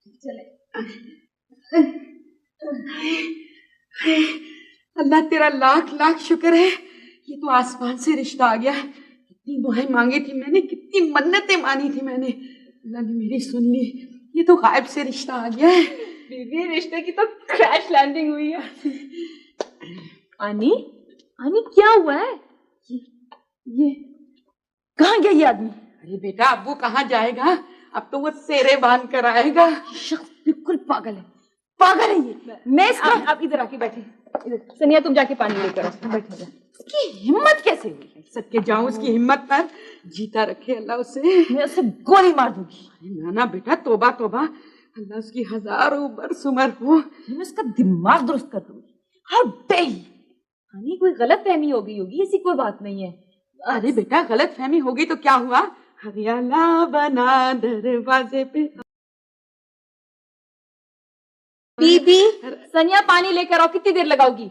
चले। अल्लाह तेरा लाख लाख शुक्र है, ये तो आसमान से रिश्ता आ गया। कितनी दुआएं मांगी थी मैंने, कितनी मन्नतें मानी थी मैंने, अल्लाह ने मेरी सुन ली। ये तो गायब से रिश्ता आ गया है। बीबी रिश्ते की तो क्रैश लैंडिंग हुई है। आनी क्या हुआ है? ये कहाँ गया ये आदमी? अरे बेटा अब्बू कहाँ जाएगा, अब तो वो सेरे बांध कर आएगा। शख्स बिल्कुल पागल है ये। मैं आप इधर आके बैठे। सनिया तुम जाके पानी लेकर आओ। बैठो। उसकी हिम्मत कैसे हुई? सबके जाऊं उसकी हिम्मत पर, जीता रखे अल्लाह उसे। मैं उसे गोली मार दूंगी। अरे नाना बेटा तौबा तौबा, अल्लाह उसकी हजारों बरस उम्र हो। मैं उसका दिमाग दुरुस्त कर दूंगी। How dare you. आनी कोई गलत फहमी हो गई होगी, ऐसी कोई बात नहीं है। अरे बेटा गलत फहमी होगी तो क्या हुआ, हरियाला बना दरवाजे पे। बीबी सनिया पानी लेकर आओ। कितनी देर लगाओगी?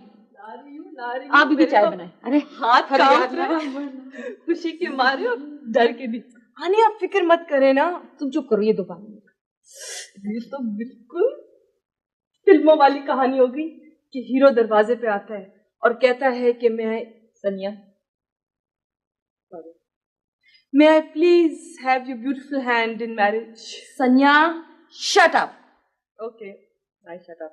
आप भी चाय बनाए। अरे हाथ कांप रहा है खुशी के मारे और डर के भी। आनी आप फिक्र मत करें ना। तुम चुप करो, ये दो पानी। ये तो बिल्कुल फिल्मों वाली कहानी हो गई कि हीरो दरवाजे पे आता है और कहता है कि मैं सनिया, may I please have your beautiful hand in marriage? सनिया shut up. Okay, I shut up.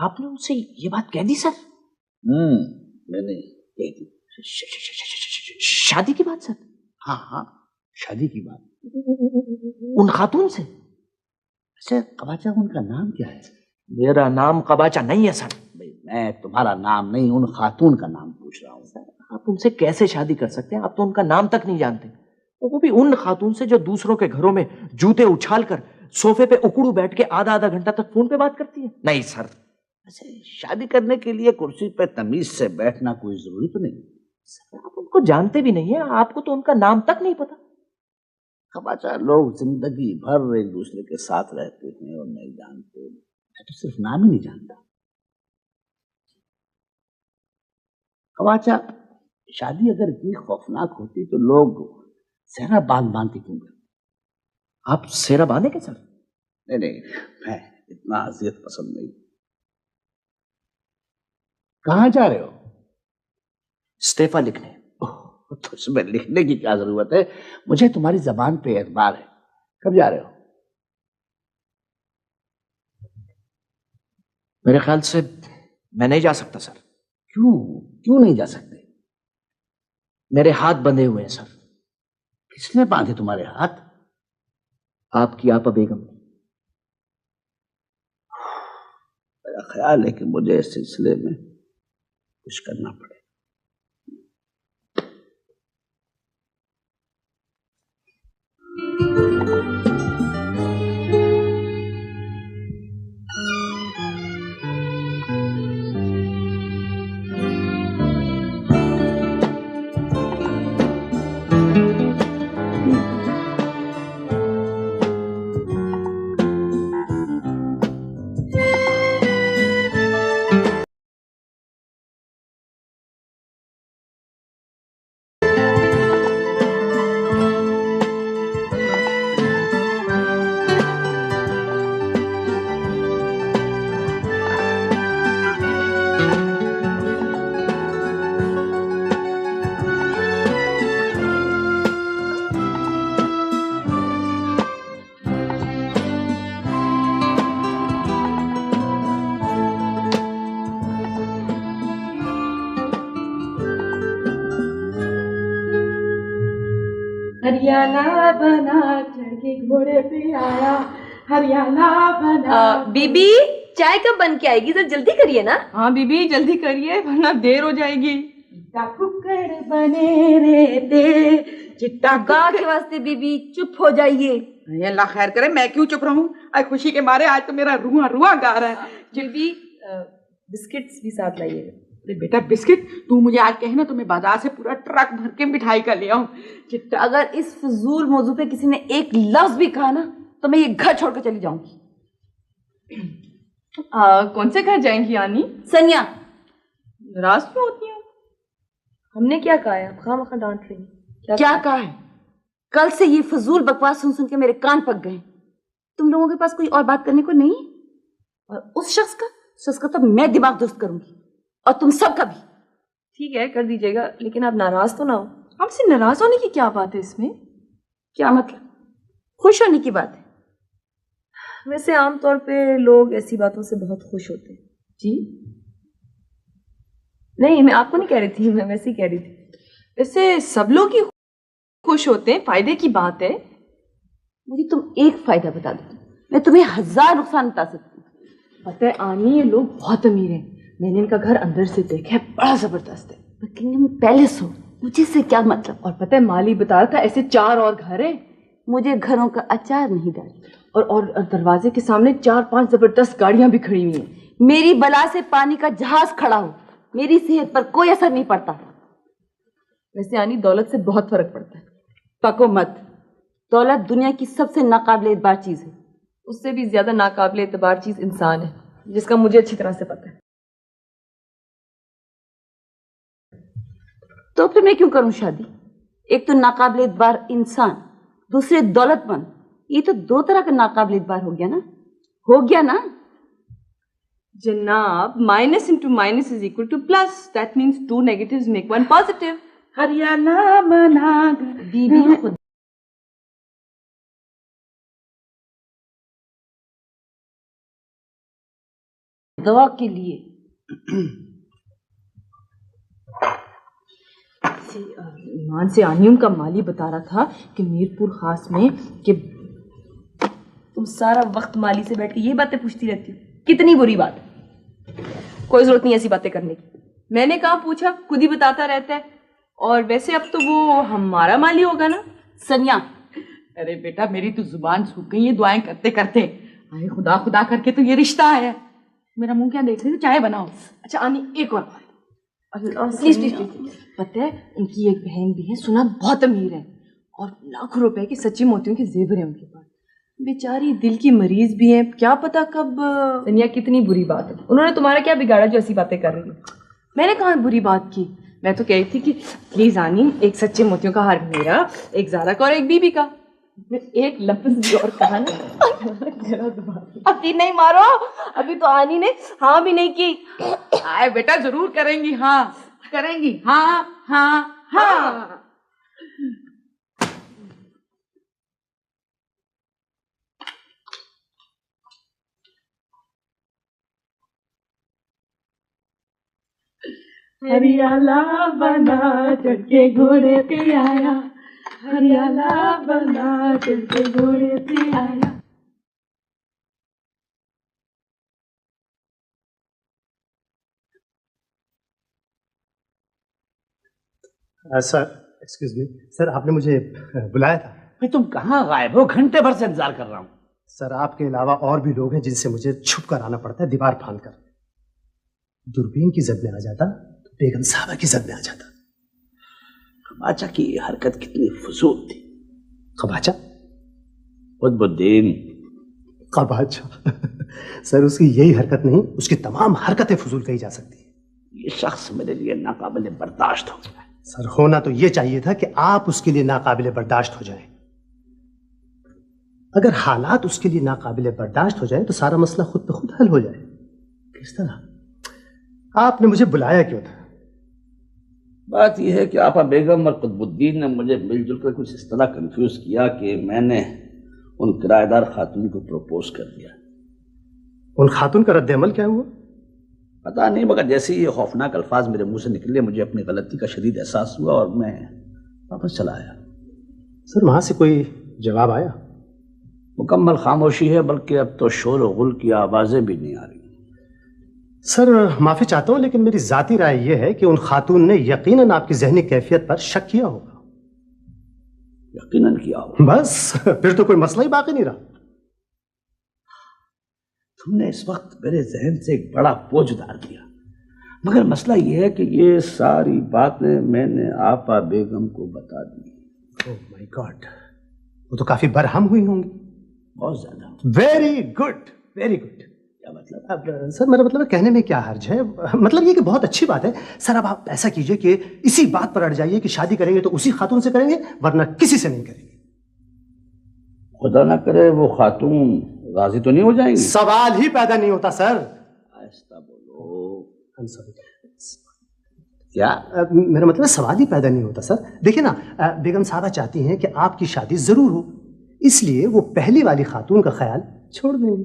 आपने उनसे ये बात कह दी सर? मैंने कह दी। शादी की बात सर? हाँ शादी की बात। उन खातून से? अच्छा कबाचा उनका नाम क्या है? मेरा नाम कबाचा नहीं है सर। मैं तुम्हारा नाम नहीं उन खातून का नाम पूछ रहा हूँ। सर आप उनसे कैसे शादी कर सकते हैं? आप तो उनका नाम तक नहीं जानते, वो भी उन खातून से जो दूसरों के घरों में जूते उछाल कर सोफे पे उकड़ू बैठ के आधा घंटा तक फोन पे बात करती है। नहीं सर। अच्छा शादी करने के लिए कुर्सी पे तमीज से बैठना कोई जरूरी तो नहीं? सर आप उनको जानते भी नहीं है, आपको तो उनका नाम तक नहीं पता। कबाचा लोग जिंदगी भर एक दूसरे के साथ रहते हैं और नहीं जानते। मैं तो सिर्फ नाम ही नहीं जानता। कबाचा शादी अगर इतनी खौफनाक होती तो लोग सेहरा बांध के क्यों करते? आप सेहरा बांधेंगे सर? नहीं मैं इतना अजियत पसंद नहीं। कहाँ जा रहे हो? इस्तीफा लिखने। तो इसमें लिखने की क्या जरूरत है, मुझे तुम्हारी जबान पे एतबार है। कब जा रहे हो? मेरे ख्याल से मैं नहीं जा सकता सर। क्यों नहीं जा सकते? मेरे हाथ बंधे हुए हैं सर। किसने बांधे तुम्हारे हाथ? आपकी आपा बेगम। मेरा ख्याल है कि मुझे इस सिलसिले में कुछ करना पड़ेगा। हरियाला बना चढ़ के घोड़े पे आया, हरियाला बना। बीबी चाय कब बन के आएगी? जरा जल्दी करिए ना। हाँ बीबी जल्दी करिए वरना देर हो जाएगी। चिट्टा कुक्कड़ बने रहते, चिट्टा गा के वास्ते बीबी चुप हो जाइए। अल्लाह खैर करे, मैं क्यों चुप रहूं? आज खुशी के मारे आज तो मेरा रुआ गा रहा है। बीबी बिस्किट्स भी साथ लाइएगा। अरे बेटा बिस्किट तू मुझे आज कहे ना तो मैं बाजार से पूरा ट्रक भर के मिठाई का ले आऊं। चिट्टा अगर इस फजूल मौजू पे किसी ने एक लफ्ज भी कहा ना तो मैं ये घर छोड़कर चली जाऊंगी। कौन से घर जाएंगी आनी? सनिया नाराज क्यों होती हो? हमने क्या कहा है? खामखा डांट रही। क्या कहा है? कल से ये फजूल बकवास सुन सुन के मेरे कान पक गए। तुम लोगों के पास कोई और बात करने को नहीं? और उस शख्स का तो मैं दिमाग दुरुस्त करूंगी, और तुम सबका भी। ठीक है, कर दीजिएगा, लेकिन आप नाराज तो ना हो। हमसे नाराज होने की क्या बात है इसमें? क्या मतलब? खुश होने की बात है। वैसे आमतौर पे लोग ऐसी बातों से बहुत खुश होते हैं। जी नहीं, मैं आपको नहीं कह रही थी, मैं वैसे ही कह रही थी। वैसे सब लोग ही खुश होते हैं, फायदे की बात है। मुझे तुम एक फायदा बता दो, मैं तुम्हें 1000 नुकसान बता सकती हूँ। पता है आनी, ये लोग बहुत अमीर हैं। मैंने इनका घर अंदर से देखा है, बड़ा जबरदस्त है। बकिंगम पैलेस हो, मुझे से क्या मतलब? और पता है माली बता रहा था ऐसे 4 और घर हैं। मुझे घरों का अचार नहीं डालता। और दरवाजे के सामने 4-5 जबरदस्त गाड़ियां भी खड़ी हुई हैं। मेरी बला से पानी का जहाज खड़ा हो, मेरी सेहत पर कोई असर नहीं पड़ता। वैसे आनी, दौलत से बहुत फर्क पड़ता है। पको मत, दौलत दुनिया की सबसे नाकाबिले एतबार चीज है। उससे भी ज्यादा नाकाबिले एतबार चीज इंसान है, जिसका मुझे अच्छी तरह से पता है। तो फिर मैं क्यों करूं शादी? एक तो नाकाबिले एतबार इंसान, दूसरे दौलतमंद। ये तो 2 तरह का नाकाबिले एतबार हो गया ना? जनाब, minus into minus is equal two plus. That means 2 negatives make 1 positive। Haryana बना बीबी खुद दवा के लिए ईमान से आनी, उनका माली बता रहा था कि मीरपुर खास में कि तुम सारा वक्त माली से बैठ के ये बातें पूछती रहती हो। कितनी बुरी बात है। कोई जरूरत नहीं ऐसी बातें करने की। मैंने कहा पूछा, खुद ही बताता रहता है। और वैसे अब तो वो हमारा माली होगा ना? सनिया, अरे बेटा, मेरी तो जुबान सूख गई है दुआएं करते करते। आए खुदा खुदा करके तो ये रिश्ता आया। मेरा मुंह क्या देख रही हो? चाय बनाओ। अच्छा आनी, एक और बात। प्लीज। पता है उनकी एक बहन भी है, सुना बहुत अमीर है, और लाखों रुपए के सच्ची मोतियों के जेवर है उनके पास। बेचारी दिल की मरीज भी है, क्या पता कब। सनिया, कितनी बुरी बात है। उन्होंने तुम्हारा क्या बिगाड़ा जो ऐसी बातें कर रही है? मैंने कहा बुरी बात की। मैं तो कह रही थी कि प्लीज आनी, एक सच्चे मोतियों का हार मेरा, एक ज़ारा का और एक बीबी का। एक लफ्ज भी और कहा ना। अभी नहीं मारो, अभी तो आनी ने हाँ भी नहीं की। आए बेटा, जरूर करेंगी। हाँ करेंगी। हाँ हाँ हाँ। हरियाला बना चढ़ के घोड़े पे आया, हरियाला बना चढ़ के घोड़े पे आया। सर, एक्सक्यूज मी सर, आपने मुझे बुलाया था? भाई तुम कहाँ गायब हो? घंटे भर से इंतजार कर रहा हूँ। सर, आपके अलावा और भी लोग हैं जिनसे मुझे छुप कर आना पड़ता है, दीवार फांद कर। दूरबीन की जद में आ जाता तो बेगम साहबा की जद में आ जाता। खबाचा की ये हरकत कितनी फजूल थी। खबाचा? खुदबुद्दीन। खबाचा? सर, उसकी यही हरकत नहीं, उसकी तमाम हरकतें फजूल कही जा सकती है। ये शख्स मेरे लिए नाकाबिले बर्दाश्त हो गया। सर, होना तो ये चाहिए था कि आप उसके लिए नाकाबिले बर्दाश्त हो जाएं। अगर हालात उसके लिए नाकाबिले बर्दाश्त हो जाए तो सारा मसला खुद ब खुद हल हो जाए। किस तरह? आपने मुझे बुलाया क्यों था? बात यह है कि आपा बेगम और कुतुबुद्दीन ने मुझे मिलजुल कर कुछ इस तरह कंफ्यूज किया कि मैंने उन किराएदार खातून को प्रपोज कर दिया। उन खातून का रद्द-ए-अमल क्या हुआ? पता नहीं, मगर जैसे ही ये खौफनाक अल्फाज मेरे मुंह से निकले, मुझे अपनी गलती का शदीद एहसास हुआ और मैं वापस चला आया। सर, वहां से कोई जवाब आया? मुकम्मल खामोशी है, बल्कि अब तो शोर और गुल की आवाजें भी नहीं आ रही। सर, माफी चाहता हूं, लेकिन मेरी जाती राय यह है कि उन खातून ने यकीनन आपकी जहनी कैफियत पर शक किया होगा। यकीनन किया होगा? बस फिर तो कोई मसला ही बाकी नहीं रहा। तुमने इस वक्त मेरे जहन से एक बड़ा बोझ उतार दिया, मगर मसला यह है कि ये सारी बातें मैंने आपा बेगम को बता दी। ओह माय गॉड, वो तो काफी बरहम हुई होंगी। बहुत ज्यादा। Very good, very good. क्या मतलब? अब सर, मेरा मतलब कहने में क्या हर्ज है? मतलब ये कि बहुत अच्छी बात है। सर, अब आप ऐसा कीजिए कि इसी बात पर अड़ जाइए कि शादी करेंगे तो उसी खातून से करेंगे, वरना किसी से नहीं करेंगे। खुदा ना करे वो खातून राजी तो नहीं हो जाएंगी? सवाल ही पैदा नहीं होता सर। आहिस्ता बोलो। सॉरी, क्या? मेरा मतलब सवाल ही पैदा नहीं होता सर। देखिए ना, बेगम साहबा चाहती हैं कि आपकी शादी जरूर हो, इसलिए वो पहली वाली खातून का ख्याल छोड़ देंगे।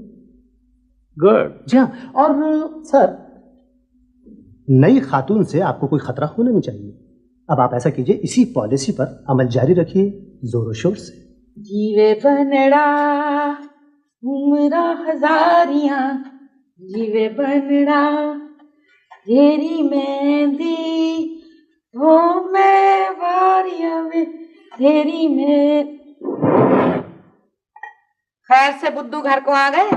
गुड। जी हाँ, और सर नई खातून से आपको कोई खतरा होना नहीं चाहिए। अब आप ऐसा कीजिए, इसी पॉलिसी पर अमल जारी रखिए जोरों शोर से। जीवे बनड़ा उमरा हजारियां, जीवे बनड़ा तेरी मेहंदी तो मैं वारियां में तेरी में। खैर से बुद्धू घर को आ गए?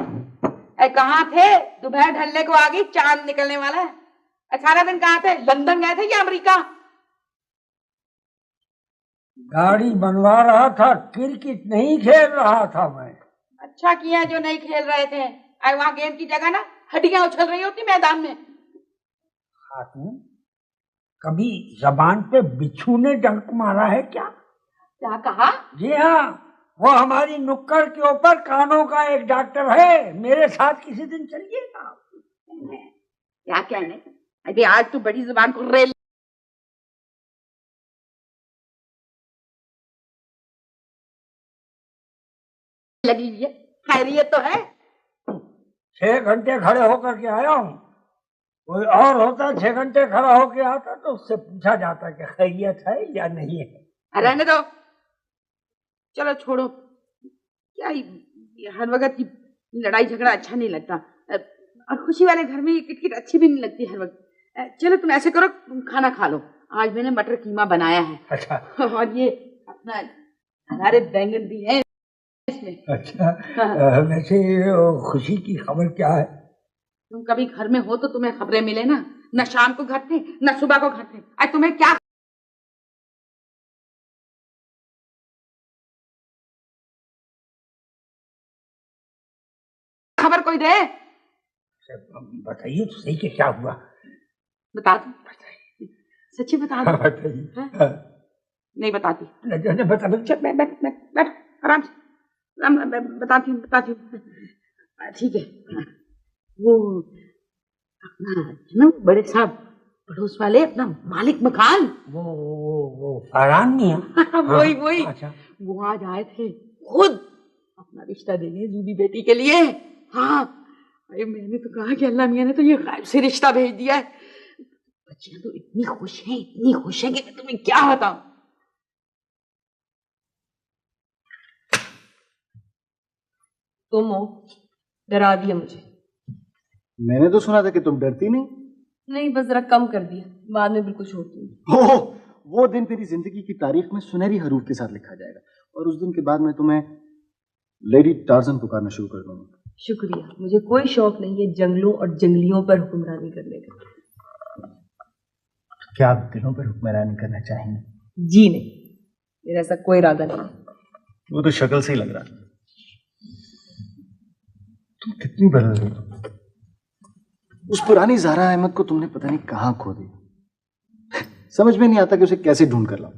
कहाँ थे? दोपहर ढलने को आ गई, चांद निकलने वाला है। सारा दिन कहाँ थे? लंदन गए थे या अमेरिका? गाड़ी बनवा रहा था, क्रिकेट नहीं खेल रहा था मैं। अच्छा किया जो नहीं खेल रहे थे। वहां गेम की जगह ना हड्डियां उछल रही होती मैदान में। खातून, कभी जबान पे बिच्छू ने डंक मारा है क्या? क्या कहा? जी हाँ, वो हमारी नुक्कड़ के ऊपर कानों का एक डॉक्टर है, मेरे साथ किसी दिन चलिएगा। क्या कहने? अरे आज तू बड़ी जुबान को रेल लगी हुई है। खैरियत तो है? 6 घंटे खड़े होकर के आया हूँ। कोई और होता 6 घंटे खड़ा होके आता तो उससे पूछा जाता कि खैरियत है या नहीं है। रहने दो, चलो छोड़ो। क्या ये हर वक्त की लड़ाई झगड़ा अच्छा नहीं लगता, और खुशी वाले घर में ये किटकिट अच्छी भी नहीं लगती हर वक्त। चलो तुम ऐसे करो, तुम खाना खा लो। आज मैंने मटर कीमा बनाया है। अच्छा। और ये अपना हमारे बैंगन भी है इसमें। अच्छा। वैसे खुशी की खबर क्या है? तुम कभी घर में हो तो तुम्हें खबरें मिले ना। न शाम को घर थे न सुबह को घर थे। आज तुम्हें क्या खबर कोई दे? बताइए तो सही कि क्या हुआ। बता दो, सच्ची बता दो। बताइए। नहीं बताती। बता बैठ आराम से। बताती हूँ। ठीक है। वो अपना ना बड़े साहब पड़ोस वाले, अपना मालिक मकान, वो फरहान मियां। वही। अच्छा। वो आज आए थे खुद अपना रिश्ता देने जूबी बेटी के लिए। हाँ, अरे मैंने तो कहा कि अल्लाह मियां ने तो ये गायब से रिश्ता भेज दिया है। बच्चियां तो इतनी खुश हैं कि मैं तुम्हें क्या बताऊं। तुम हो, डरा दिया मुझे। मैंने तो सुना था कि तुम डरती नहीं। नहीं, बस जरा कम कर दिया, बाद में बिल्कुल छोड़ती हूँ। हो, वो दिन तेरी जिंदगी की तारीख में सुनहरी हरूफ के साथ लिखा जाएगा, और उस दिन के बाद मैं तुम्हें लेडी टार्जन पुकारना शुरू कर दूंगा। शुक्रिया, मुझे कोई शौक नहीं है जंगलों और जंगलियों पर हुक्मरानी करने का। क्या आप दिलों पर हुक्मरानी करना चाहेंगे? जी नहीं, मेरा ऐसा कोई इरादा नहीं। वो तो शक्ल से ही लग रहा। तुम कितनी बदल गई। उस पुरानी ज़ारा अहमद को तुमने पता नहीं कहाँ खो दिया। समझ में नहीं आता कि उसे कैसे ढूंढ कर लाऊं।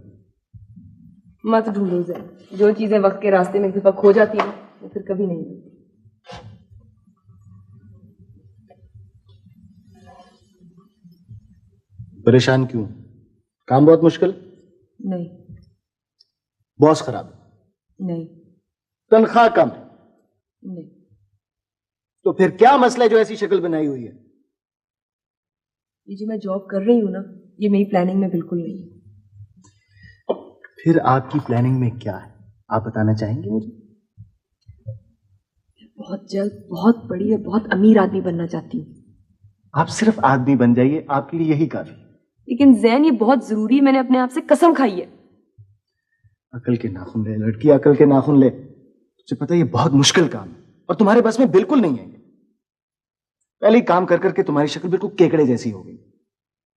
मत ढूंढो ज़रा, जो चीजें वक्त के रास्ते में दफा खो जाती है वो फिर कभी नहीं मिलती। परेशान क्यों? काम बहुत मुश्किल? नहीं। बॉस खराब? नहीं। तनख्वाह कम? नहीं। तो फिर क्या मसला है जो ऐसी शक्ल बनाई हुई है? ये जो मैं जॉब कर रही हूँ ना, ये मेरी प्लानिंग में बिल्कुल नहीं है। फिर आपकी प्लानिंग में क्या है, आप बताना चाहेंगे मुझे? बहुत जल्द बहुत बड़ी और बहुत अमीर आदमी बनना चाहती हूँ। आप सिर्फ आदमी बन जाइए, आपके लिए यही काफी। लेकिन जैन, ये बहुत जरूरी है, मैंने अपने आप से कसम खाई है। अकल के नाखून ले लड़की, अकल के नाखून ले। तुझे पता है ये बहुत मुश्किल काम है और तुम्हारे बस में बिल्कुल नहीं है। पहले ही काम कर करके तुम्हारी शक्ल बिल्कुल केकड़े जैसी हो गई।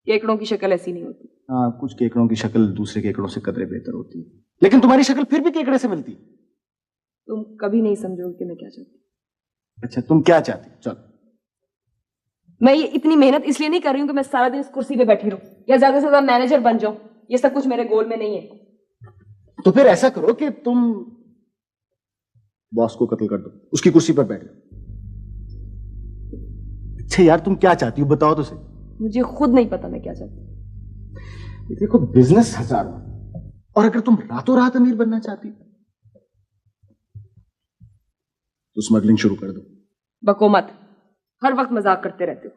केकड़ों की शक्ल ऐसी नहीं होती। हाँ, कुछ केकड़ों की शक्ल दूसरे केकड़ों से कदरे बेहतर होती है, लेकिन तुम्हारी शक्ल फिर भी केकड़े से मिलती है। तुम कभी नहीं समझोगे कि मैं क्या चाहती हूँ। अच्छा, तुम क्या चाहती हो? चलो। मैं ये इतनी मेहनत इसलिए नहीं कर रही हूँ कि मैं सारा दिन इस कुर्सी पे बैठी रहूं या ज्यादा से ज्यादा मैनेजर बन जाऊं। ये सब कुछ मेरे गोल में नहीं है। तो फिर ऐसा करो कि तुम बॉस को कत्ल कर दो, उसकी कुर्सी पर बैठ जाओ। अच्छा यार, तुम क्या चाहती हो बताओ तो सही। मुझे खुद नहीं पता मैं क्या चाहती हूँ। देखो, बिजनेस हजारों, और अगर तुम रातों रात अमीर बनना चाहती हो तो स्मगलिंग शुरू कर दो। बको मत, हर वक्त मजाक करते रहते हो।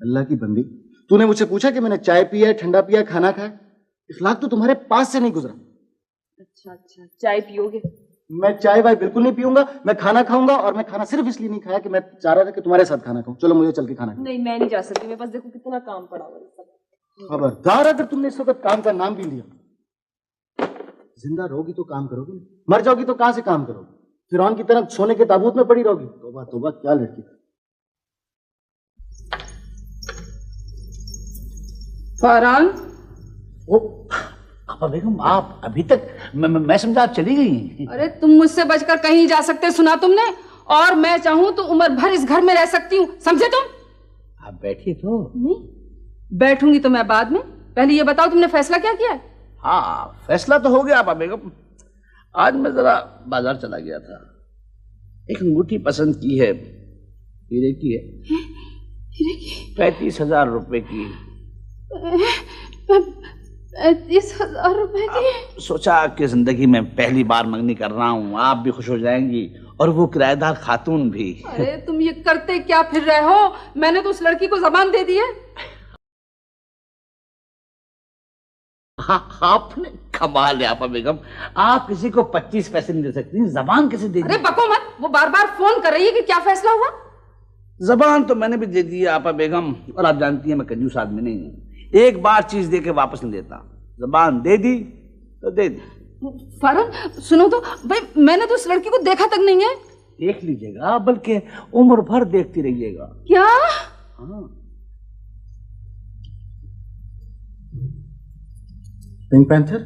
अल्लाह की बंदी, तूने मुझसे पूछा कि मैंने चाय पिया, ठंडा पिया, खाना खाया? इखलाक तो तुम्हारे पास से नहीं गुजरा। अच्छा अच्छा, चाय पियोगे? मैं चाय वाय बिल्कुल नहीं पीऊंगा, मैं खाना खाऊंगा, और मैं खाना सिर्फ इसलिए नहीं खाया कि मैं चाह रहा था कि तुम्हारे साथ खाना खाऊं। चलो मुझे चल के खाना खाओ। नहीं, मैं नहीं जा सकती, मेरे पास देखो कितना काम पड़ा हुआ है। खबरदार, अगर तुमने इस वक्त काम का नाम भी लिया, जिंदा रहोगी तो काम करोगी, मर जाओगी तो कहां से काम करोगी? फिरौन की तरह सोने के ताबूत में पड़ी रहोगी। तौबा तौबा, क्या लड़की। फरहान, ओ आपा बेगम, आप अभी तक, मैं समझा आप चली गई। अरे तुम मुझसे बचकर कहीं जा सकते, सुना तुमने? और मैं चाहूं तो उम्र भर इस घर में रह सकती हूँ, समझे तुम? आप बैठिए तो। नहीं बैठूंगी तो मैं बाद में, पहले ये बताओ तुमने फैसला क्या किया है? हाँ, फैसला तो हो गया आपा बेगम। आज मैं जरा बाजार चला गया था, एक अंगूठी पसंद की है, हीरे की है, हीरे की? 35,000 रुपए की। 35,000 रुपए की? सोचा कि जिंदगी में पहली बार मंगनी कर रहा हूँ, आप भी खुश हो जाएंगी और वो किराएदार खातून भी। अरे तुम ये करते क्या फिर रहे हो? मैंने तो उस लड़की को जबान दे दी है। हाँ, आपने कमाल है आपा बेगम, आप किसी को 25 पैसे नहीं दे सकती, जबान कैसे दे दी? अरे बको मत, वो बार बार फोन कर रही है कि क्या फैसला हुआ। जबान तो मैंने भी दे दी है आपा बेगम, और आप जानती हैं मैं कंजूस आदमी नहीं हूँ, एक बार चीज दे के वापस नहीं देता। जबान दे दी तो दे दी। फरहान सुनो तो भाई, मैंने तो उस लड़की को देखा तक नहीं है। देख लीजिएगा, बल्कि उम्र भर देखती रहिएगा। क्या? हाँ। पिंक पैंथर,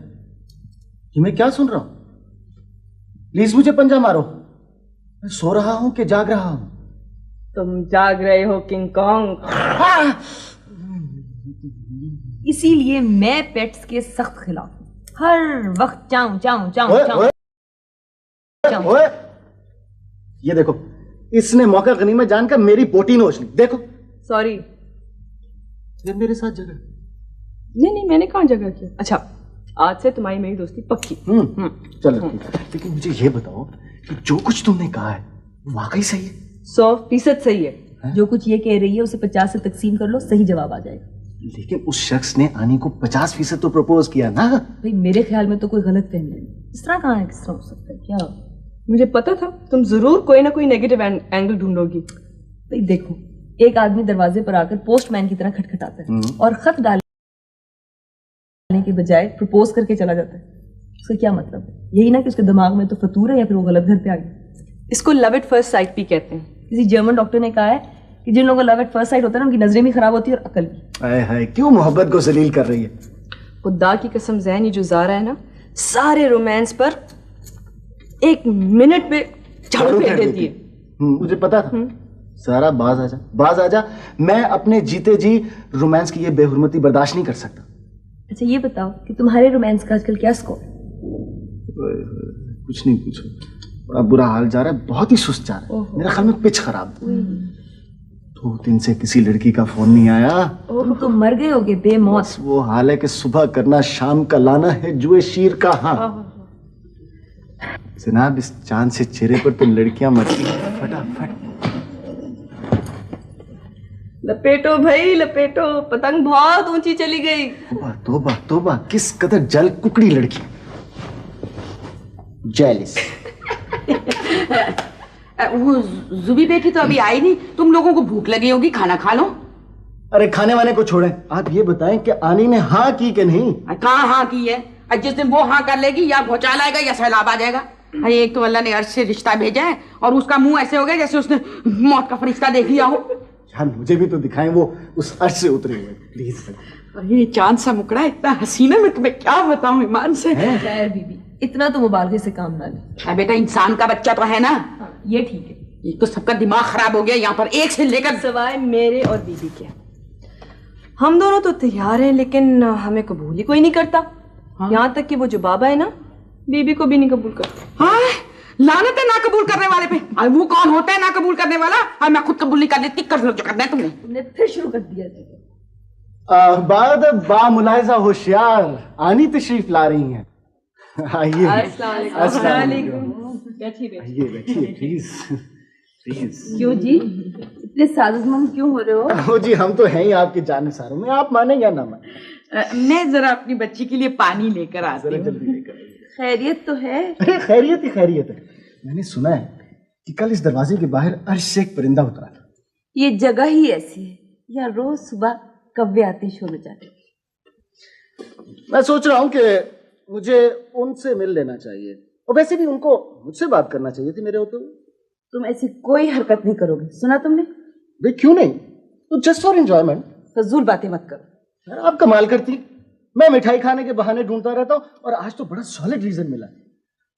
ये मैं क्या सुन रहा हूं? प्लीज मुझे पंजा मारो, मैं सो रहा हूं कि जाग रहा हूं? तुम जाग रहे हो किंग कॉन्ग। इसीलिए मैं पेट्स के सख्त खिलाफ हूं। हर वक्त चाऊं चाऊं चाऊं चाऊं। ओए, ये देखो, इसने मौका गनीमत जानकर मेरी बोटी नोच ली। देखो। सॉरी। ये मेरे साथ जगह। नहीं, मैंने कहाँ जगह किया। अच्छा, आज से तुम्हारी मेरी दोस्ती पक्की। चलो ठीक है, लेकिन मुझे ये बताओ कि जो कुछ तुमने कहा है वो वाकई सही है? 100% सही है। जो कुछ ये कह रही है उसे 50 से तकसीम कर लो, सही जवाब आ जाएगा। लेकिन उस शख्स ने आनी को 50% तो प्रपोज किया ना। भाई मेरे ख्याल में तो कोई गलत फहमी है। इस तरह कहाँ है, किस तरह हो सकता है? क्या मुझे पता था तुम जरूर कोई ना कोई नेगेटिव एंगल ढूंढोगी। भाई देखो, एक आदमी दरवाजे पर आकर पोस्टमैन की तरह खटखटाता है और खत डालने के बजाय प्रपोज करके चला जाता है। उसका क्या मतलब है? यही ना कि उसके दिमाग में तो फतूर है या फिर वो गलत घर पे आ गया। इसको लव एट फर्स्ट साइट भी कहते हैं। किसी जर्मन डॉक्टर ने कहा है कि जिन लोगों को लव एट फर्स्ट साइट होता है ना, उनकी नजरें भी खराब होती है और अकल भी। हाय हाय, क्यों मोहब्बत को जलील कर रही है? खुदा की कसम ज़ैन, ये जो ज़ारा है ना, सारे रोमांस पर 1 मिनट पे झाड़ू फेंक देती है। मुझे पता था। सारा बाज आजा, मैं अपने जीते जी रोमांस की ये बेहुरमती बर्दाश्त नहीं कर सकता। अच्छा ये बताओ कि तुम्हारे रोमांस का आजकल क्या स्कोर है? कुछ नहीं पूछो, बड़ा बुरा हाल जा रहा है, बहुत ही सुस्त जा रहा है। मेरा ख्याल में पिच खराब। 2 दिन से किसी लड़की का फोन नहीं आया। तुम तो मर गए होगे बेमौत। वो हाल है कि सुबह करना शाम का लाना है जुए शीर का। हाँ जनाब, इस चांद से चेहरे पर तो लड़कियां मरती हैं। फटाफट लपेटो भाई लपेटो, पतंग बहुत ऊंची चली गई। तोबा तोबा तोबा, किस कदर जल कुकड़ी लड़की। जेलिस। वो जुबी बेटी तो अभी आई नहीं, तुम लोगों को भूख लगी होगी, खाना खा लो। अरे खाने वाने को छोड़ें, आप ये बताएं कि आनी ने हाँ की कि नहीं? कहाँ हाँ की है? जिस दिन वो हाँ कर लेगी या भूचाल आएगा या सैलाब आ जाएगा। अरे एक तो अल्लाह ने अर्श से रिश्ता भेजा है और उसका मुंह ऐसे हो गया जैसे उसने मौत का फरिश्ता देख लिया हो। यार मुझे भी तो दिखाएं वो उस अर्श से उतरे हुए, प्लीज। अरे चांद सा मुकड़ा इतना हसीना, मैं तुम्हें क्या बताऊं ईमान से। खैर बीबी, इतना तो मुबालगे से काम ना ले। बेटा इंसान का बच्चा तो है ना। ये ठीक है। ये तो सबका दिमाग खराब हो गया यहाँ पर, एक से लेकर सवाए मेरे और बीबी के। हम दोनों तो तैयार हैं, लेकिन हमें कबूल ही कोई नहीं करता। यहाँ तक कि वो जो बाबा है ना, बीबी को भी नहीं कबूल करता। हाँ, लानत है ना कबूल करने वाले पे। अरे वो कौन होता है ना कबूल करने वाला? अरे मैं खुद कबूल नहीं कर देती, कर लो जो करना है तुमने। तुमने फिर शुरू कर दिया। बाद बा मुलाहिजा होशियार आनी तशरीफ ला रही हैं। आइए। अस्सलाम वालेकुम। आइए बैठिए प्लीज प्लीज। क्यों जी इतने सादतमंद क्यों हो रहे हो? ओ जी हम तो हैं ही आपके जानसारों में, आप माने या ना माने। मैं जरा अपनी बच्ची के लिए पानी लेकर आती जरा हूँ। जल्दी लेकर आइए। खैरियत तो है? अरे खैरियत ही खैरियत है। मैंने सुना है कि कल इस दरवाजे के बाहर अर्श से एक परिंदा उतरा था। ये जगह ही ऐसी है, यहाँ रोज सुबह कव्वे आतिश होने जाते। मैं सोच रहा हूँ कि मुझे उनसे मिल लेना चाहिए, और वैसे भी उनको मुझसे बात करना चाहिए थी मेरे होते हुए। तुम ऐसी कोई हरकत नहीं करोगे, सुना तुमने? भाई क्यों नहीं, तो जस्ट फॉर एंजॉयमेंट। फजूल बातें मत करो। आप कमाल करती, मैं मिठाई खाने के बहाने ढूंढता रहता हूँ और आज तो बड़ा सॉलिड रीजन मिला।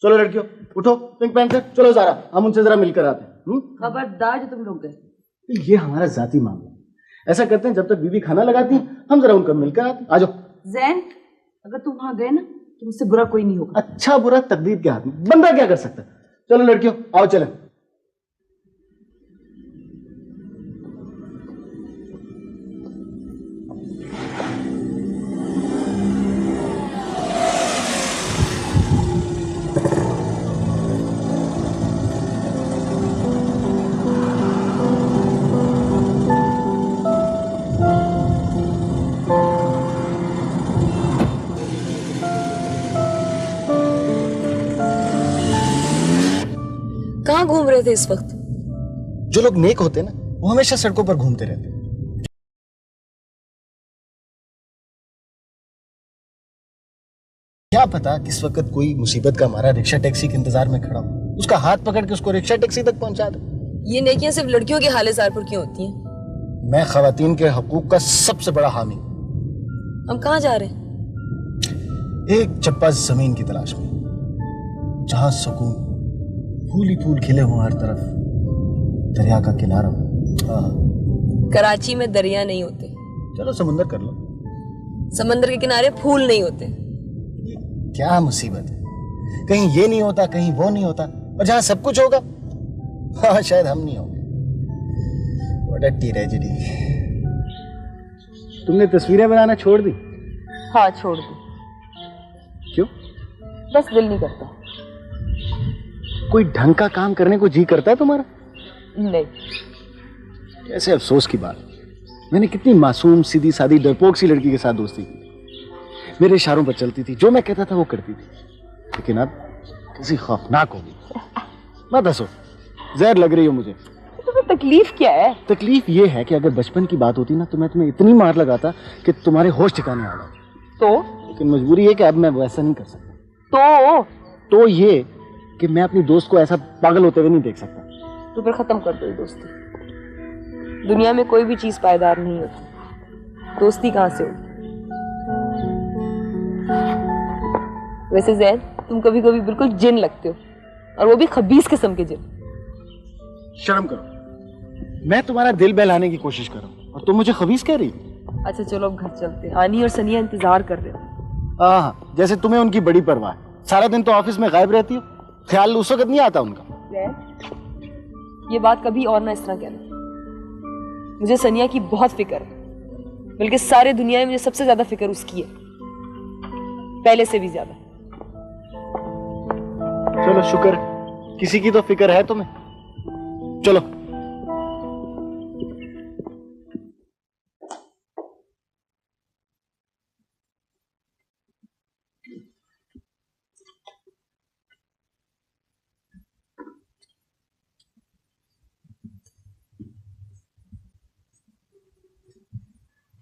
चलो लड़कियों उठो, पिंक पैंट से चलो ज़ारा, हम उनसे जरा मिलकर आते हैं। खबरदार जो तुम लोग गए। ये हमारा जाती मामला, ऐसा करते हैं जब तक बीवी खाना लगाती हैं हम जरा उनका मिलकर आते हैं। आ जाओ। जैन अगर तुम वहां गए ना तो मुझसे बुरा कोई नहीं होगा। अच्छा बुरा तकदीर के हाथ में, बंदा क्या कर सकता है। चलो लड़कियों आओ चलें। कहाँ घूम रहे थे इस वक्त? जो लोग नेक होते हैं ना वो हमेशा सड़कों पर घूमते रहते हैं। क्या पता किस वक्त कोई मुसीबत का हमारा रिक्शा टैक्सी के इंतजार में खड़ा हो, उसका हाथ पकड़ के उसको रिक्शा टैक्सी तक पहुंचा दे। ये नेकियां सिर्फ लड़कियों के हाल-ए-ज़ार पर क्यों होती हैं? मैं खवातीन के हकूक का सबसे बड़ा हामी। हम कहाँ जा रहे हैं? एक चप्पा जमीन की तलाश में, जहां सुकून, फूल ही फूल खिले हों हर तरफ, दरिया का किनारा हो। कराची में दरिया नहीं होते। चलो समुंदर कर लो। समंदर के किनारे फूल नहीं होते। ये क्या मुसीबत है, कहीं ये नहीं होता कहीं वो नहीं होता, और जहां सब कुछ होगा हाँ शायद हम नहीं होंगे। What a tragedy। तुमने तस्वीरें बनाना छोड़ दी? हाँ छोड़ दी। क्यों? बस दिल नहीं करता। कोई ढंग का काम करने को जी करता है तुम्हारा? नहीं। कैसे अफसोस की बात, मैंने कितनी मासूम सीधी सादी डरपोक सी लड़की के साथ दोस्ती की, मेरे इशारों पर चलती थी, जो मैं कहता था वो करती थी, लेकिन अब किसी खौफनाक होगी। मत हंसो, जहर लग रही हो मुझे। तुम्हें तकलीफ क्या है? तकलीफ ये है कि अगर बचपन की बात होती ना तो मैं तुम्हें इतनी मार लगाता कि तुम्हारे होश ठिकाने आ गए। तो? लेकिन मजबूरी है कि अब मैं वैसा नहीं कर तो? सकता। तो ये कि मैं अपनी दोस्त को ऐसा पागल होते हुए नहीं देख सकता। तो फिर खत्म कर दो ये दोस्ती। दुनिया में कोई भी चीज पायदार नहीं होती, दोस्ती कहाँ से होगी? वैसे जैन तुम कभी कभी बिल्कुल जिन लगते हो, और वो भी खबीस किस्म के जिन। शर्म करो, मैं तुम्हारा दिल बहलाने की कोशिश कर रहा हूँ और तुम मुझे खबीस कह रही हो। अच्छा चलो अब घर चलते हैं, आनी और सनिया इंतजार कर रहे हो। हाँ, जैसे तुम्हें उनकी बड़ी परवाह है, सारा दिन तो ऑफिस में गायब रहती हो, ख्याल उस वक्त नहीं आता उनका। ये बात कभी और ना इस तरह कहना। मुझे सनिया की बहुत फिक्र है, बल्कि सारे दुनिया में मुझे सबसे ज्यादा फिक्र उसकी है, पहले से भी ज्यादा। चलो शुक्र, किसी की तो फिक्र है तुम्हें। चलो।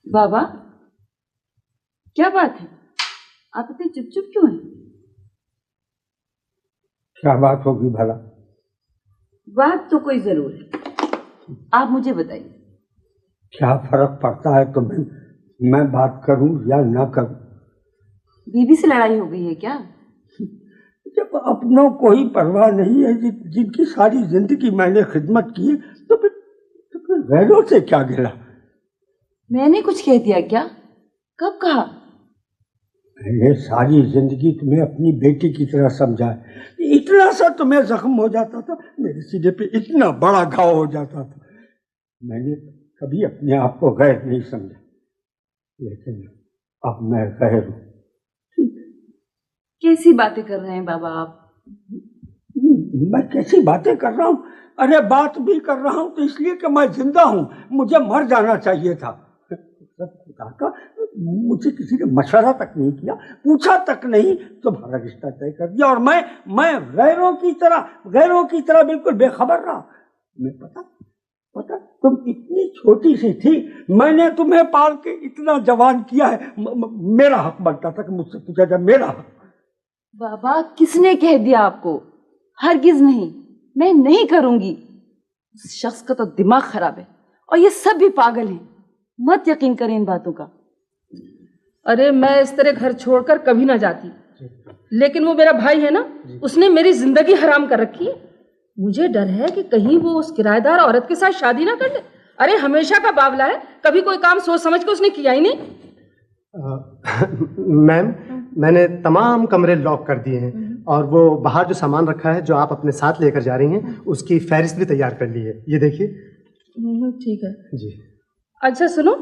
बाबा क्या बात है, आप इतने चुप चुप क्यों हैं? क्या बात होगी भला? बात तो कोई जरूर है, आप मुझे बताइए। क्या फर्क पड़ता है तुम्हें, मैं बात करूं या ना करूं? बीबी से लड़ाई हो गई है क्या? जब अपनों को ही परवाह नहीं है, जिनकी सारी जिंदगी मैंने खिदमत की है, तो फिर गैरों से क्या गिला? मैंने कुछ कह दिया क्या? कब कहा? मैंने सारी जिंदगी तुम्हें अपनी बेटी की तरह समझा है, इतना सा तुम्हें जख्म हो जाता था, मेरे सीने पे इतना बड़ा घाव हो जाता था। मैंने कभी अपने आप को गैर नहीं समझा, लेकिन अब मैं गैर हूँ। कैसी बातें कर रहे हैं बाबा आप? मैं कैसी बातें कर रहा हूँ? अरे बात भी कर रहा हूँ तो इसलिए कि मैं जिंदा हूँ, मुझे मर जाना चाहिए था। खुदा का, मुझे किसी ने मशवरा तक नहीं किया, पूछा तक नहीं, तुम्हारा रिश्ता तय कर दिया और मैं गैरों की तरह बिल्कुल बेखबर रहा। मैं पता तुम इतनी छोटी सी थी, मैंने तुम्हें पाल के इतना जवान किया है, मेरा हक बनता था कि मुझसे पूछा जाए, मेरा हक। बाबा किसने कह दिया आपको? हरगिज नहीं, मैं नहीं करूंगी। उस शख्स का तो दिमाग खराब है और ये सब भी पागल हैं। मत यकीन करें इन बातों का। अरे मैं इस तरह घर छोड़कर कभी ना जाती, लेकिन वो मेरा भाई है ना, उसने मेरी जिंदगी हराम कर रखी है। मुझे डर है कि कहीं वो उस किराएदार औरत के साथ शादी ना कर ले। अरे हमेशा का बावला है, कभी कोई काम सोच समझ के उसने किया ही नहीं। मैम, मैंने तमाम कमरे लॉक कर दिए हैं और वो बाहर जो सामान रखा है जो आप अपने साथ लेकर जा रही हैं उसकी फहरिस्त भी तैयार कर ली है, ये देखिए। ठीक है जी। अच्छा सुनो,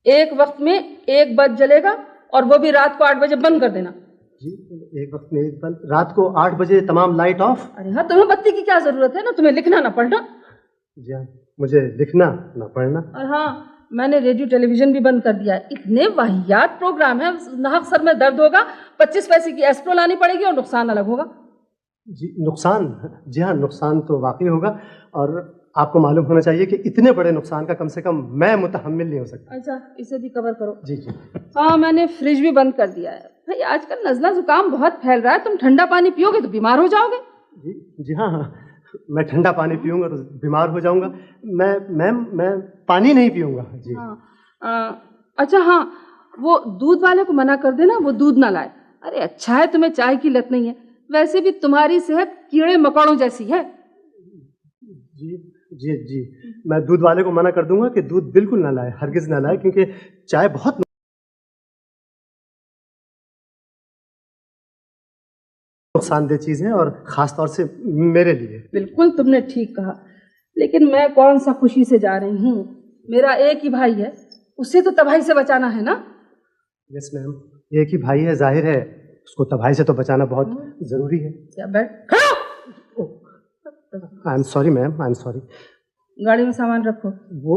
एक वक्त में एक बल्ब जलेगा और वो भी रात को 8 बजे बंद कर देना। जी, एक वक्त में एक बल्ब, रात को 8 बजे तमाम लाइट ऑफ। अरे हाँ, तुम्हें बत्ती की क्या जरूरत है ना, तुम्हें लिखना ना पढ़ना। जी हाँ, मुझे लिखना ना पढ़ना। और हाँ, मैंने रेडियो टेलीविजन भी बंद कर दिया है। इतने वाहियात प्रोग्राम है, नाक सर में दर्द होगा, 25 पैसे की एस्प्रो लानी पड़ेगी और नुकसान अलग होगा। जी नुकसान? जी हाँ, नुकसान तो वाकई होगा और आपको मालूम होना चाहिए कि इतने बड़े नुकसान का कम से कम मैं मुतहम्मिल नहीं हो सकता। अच्छा, इसे भी कवर करो। जी जी। हाँ, मैंने फ्रिज भी बंद कर दिया है। भाई आजकल नजला जुकाम बहुत फैल रहा है, तुम ठंडा पानी पियोगे तो बीमार हो जाओगे। जी हाँ हाँ, मैं ठंडा पानी पीऊंगा तो बीमार हो जाऊंगा। मैं पानी नहीं पीऊंगा। जी हाँ। अच्छा हाँ, वो दूध वाले को मना कर देना, वो दूध ना लाए। अरे अच्छा है तुम्हें चाय की लत नहीं है, वैसे भी तुम्हारी सेहत कीड़े मकोड़ों जैसी है। जी जी जी, मैं दूध वाले को मना कर दूंगा कि दूध बिल्कुल ना लाए, हरगिज ना लाए, क्योंकि चाय बहुत नुकसानदेह चीज है और खास तौर से मेरे लिए। बिल्कुल तुमने ठीक कहा, लेकिन मैं कौन सा खुशी से जा रही हूँ। मेरा एक ही भाई है, उसे तो तबाही से बचाना है ना। यस मैम, एक ही भाई है, जाहिर है उसको तबाही से तो बचाना बहुत जरूरी है। क्या बैठ, I am sorry ma'am, I am sorry. गाड़ी में सामान रखो। वो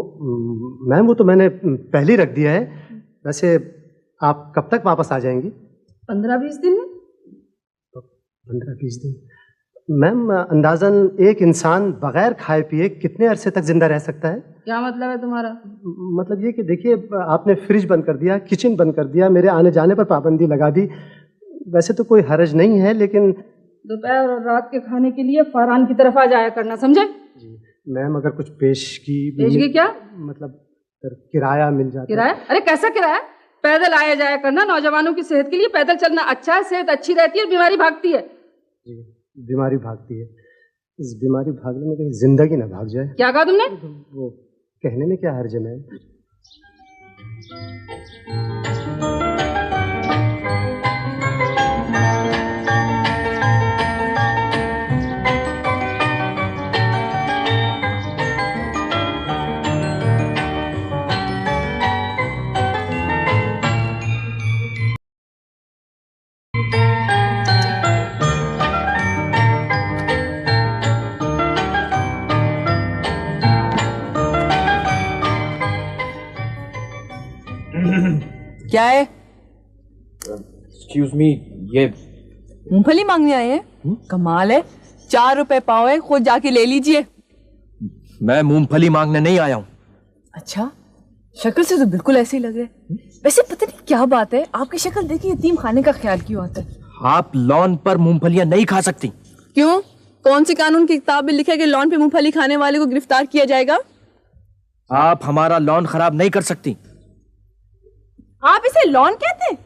मैम, वो तो मैंने पहले ही रख दिया है। वैसे आप कब तक वापस आ जाएंगी? 15-20 दिन में। 15-20 दिन? मैम, अंदाजन एक इंसान बगैर खाए पिए कितने अरसे तक जिंदा रह सकता है? क्या मतलब है तुम्हारा? मतलब ये कि देखिए, आपने फ्रिज बंद कर दिया, किचन बंद कर दिया, मेरे आने जाने पर पाबंदी लगा दी। वैसे तो कोई हर्ज नहीं है, लेकिन दोपहर और रात के खाने के लिए फरहान की तरफ आ जाया करना, समझे? जी मैम, अगर कुछ पेशगी क्या? मतलब किराया मिल जाता। किराया? अरे कैसा किराया? पैदल आया जाया करना, नौजवानों की सेहत के लिए पैदल चलना अच्छा है, सेहत अच्छी रहती है, बीमारी भागती है। जी, बीमारी भागती है। इस बीमारी भागने में कहीं जिंदगी ना भाग जाए। क्या कहा तुमने? वो कहने में क्या हर्ज है मैम। क्या है? एक्सक्यूज मी, ये मूंगफली मांगने आए हैं? कमाल है, 4 रुपए पाव है, खुद जाके ले लीजिए। मैं मूंगफली मांगने नहीं आया हूँ। अच्छा, शक्ल से तो बिल्कुल ऐसे ही लग रहे हैं। वैसे पता नहीं क्या बात है, आपकी शक्ल देखिए यतीम खाने का ख्याल क्यों आता है? आप लॉन पर मूंगफलियां नहीं खा सकती। क्यों? कौन सी कानून की किताब में लिखा है कि लॉन पे मूंगफली खाने वाले को गिरफ्तार किया जाएगा? आप हमारा लॉन खराब नहीं कर सकती। आप इसे लॉन कहते हैं?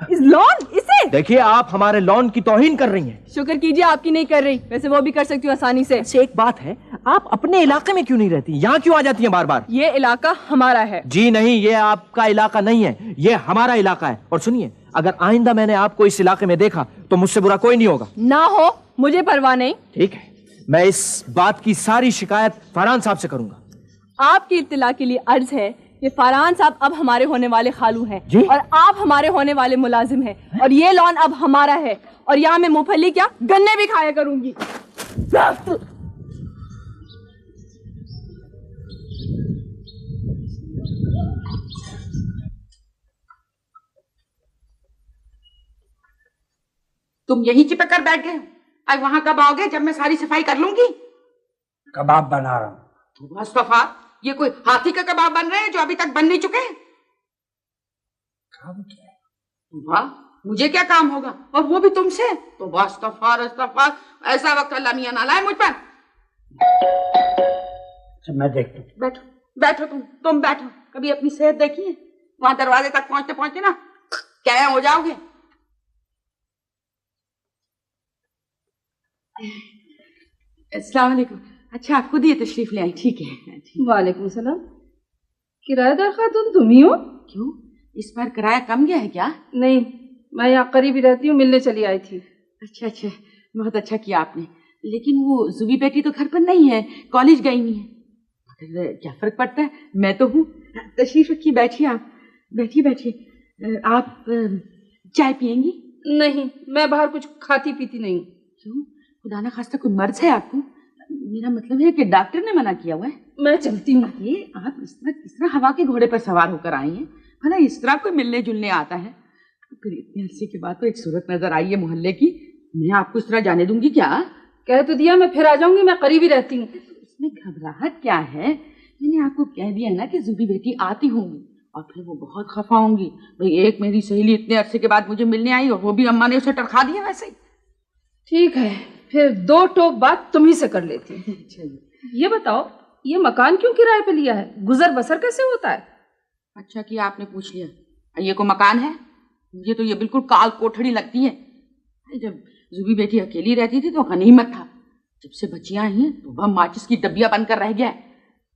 इस लॉन इसे? देखिए, आप हमारे लॉन की तौहीन कर रही हैं। शुक्र कीजिए आपकी नहीं कर रही, वैसे वो भी कर सकती हूँ आसानी से। एक बात है, आप अपने इलाके में क्यों नहीं रहती? यहाँ क्यों आ जाती हैं बार बार? ये इलाका हमारा है। जी नहीं, ये आपका इलाका नहीं है, ये हमारा इलाका है। और सुनिए, अगर आइंदा मैंने आपको इस इलाके में देखा तो मुझसे बुरा कोई नहीं होगा। ना हो, मुझे परवाह नहीं। ठीक है, मैं इस बात की सारी शिकायत फरहान साहब से करूंगा। आपकी इत्तला के लिए अर्ज है कि फरहान साहब अब हमारे होने वाले खालू हैं जी? और आप हमारे होने वाले मुलाजिम हैं और ये लॉन अब हमारा है और यहाँ मैं मूंगफली क्या गन्ने भी खाया करूंगी। तुम यहीं चिपक कर बैठ गए? अब वहां कब आओगे जब मैं सारी सफाई कर लूंगी? कबाब बना रहा हूँ। मुस्तफा, ये कोई हाथी का कबाब बन रहे हैं जो अभी तक बन नहीं चुके? काम क्या है? वाह, मुझे क्या काम होगा और वो भी तुमसे? तो वास्तफार अस्तफार, ऐसा वक्त अल्लाह मियां ना लाए मुझ पर। मैं देखता हूँ। बैठो बैठो, तुम बैठो। कभी अपनी सेहत देखी है? वहां दरवाजे तक पहुंचते पहुंचते ना क्या हो जाओगे। अस्सलाम वालेकुम। अच्छा, आप खुद ही तशरीफ ले आई। ठीक है। वालेकुम सलाम। किराएदार खातून तुम ही हो? क्यों, इस बार किराया कम गया है क्या? नहीं, मैं यहाँ करीब ही रहती हूँ, मिलने चली आई थी। अच्छा, बहुत अच्छा किया आपने। लेकिन वो जुबी बेटी तो घर पर नहीं है, कॉलेज गई नहीं है। मगर क्या फर्क पड़ता है, मैं तो हूँ। तशरीफ रखिए, बैठिए आप, बैठिए। आप चाय पियेंगी? नहीं, मैं बाहर कुछ खाती पीती नहीं। क्यों, खुदा ना खास्ता कोई मर्ज है आपको? मेरा मतलब है कि डॉक्टर ने मना किया हुआ है। मैं चलती हूँ। ये आप इस तरह हवा के घोड़े पर सवार होकर आई हैं? भला इस तरह कोई मिलने जुलने आता है? फिर इतने अरसे के बाद तो एक सूरत नजर आई है मोहल्ले की, मैं आपको इस तरह जाने दूंगी क्या? कह तो दिया मैं फिर आ जाऊंगी, मैं करीब ही रहती हूँ। इसमें घबराहट क्या है? मैंने आपको कह दिया ना कि जुबी बेटी आती होंगी और फिर वो बहुत खफा होंगी। भाई, एक मेरी सहेली इतने अरसे के बाद मुझे मिलने आई और वो भी अम्मा ने उसे टरखा दिया वैसे ही। ठीक है, फिर 2 टोक बात तुम ही से कर लेती हूँ। अच्छा, ये बताओ, ये मकान क्यों किराए पे लिया है? गुजर बसर कैसे होता है? अच्छा किया आपने पूछ लिया। ये को मकान है? मुझे तो ये बिल्कुल काल कोठड़ी लगती है। जब जुबी बेटी अकेली रहती थी तो गनीमत था, जब से बच्चियां आई हैं तो वह माचिस की डब्बियां बनकर रह गया है।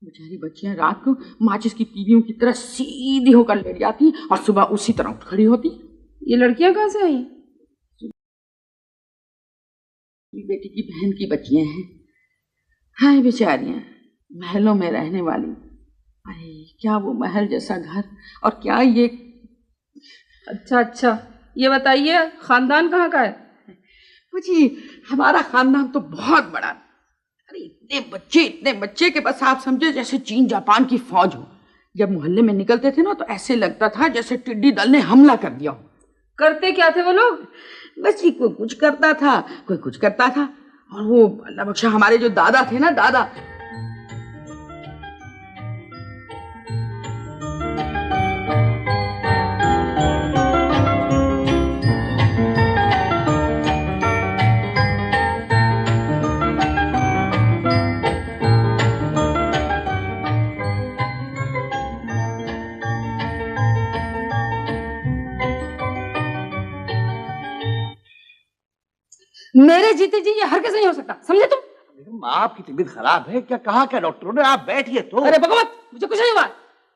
बेचारी बच्चियां रात को माचिस की तीलियों की तरह सीधी होकर लेट जाती और सुबह उसी तरह उठ खड़ी होती। ये लड़कियां कहाँ से आई? बेटी की बहन की बच्चियां हैं। हाय बेचारियां, महलों में रहने वाली। अरे क्या वो महल जैसा घर, और क्या ये। अच्छा, ये बताइए खानदान कहाँ का है? जी, हमारा खानदान तो बहुत बड़ा। अरे इतने बच्चे के बस आप समझे जैसे चीन जापान की फौज हो। जब मोहल्ले में निकलते थे ना तो ऐसे लगता था जैसे टिड्डी दल ने हमला कर दिया हो। करते क्या थे वो लोग? बस ये कोई कुछ करता था, कोई कुछ करता था। और वो अल्लाह बख्शा हमारे जो दादा थे ना, दादा, मेरे जीते जी ये हरगिज़ नहीं हो सकता, समझे तुम? बेगम, आपकी तबीयत खराब है क्या? कहा क्या डॉक्टरों ने? आप बैठिए तो। अरे भगवत, मुझे कुछ नहीं हुआ।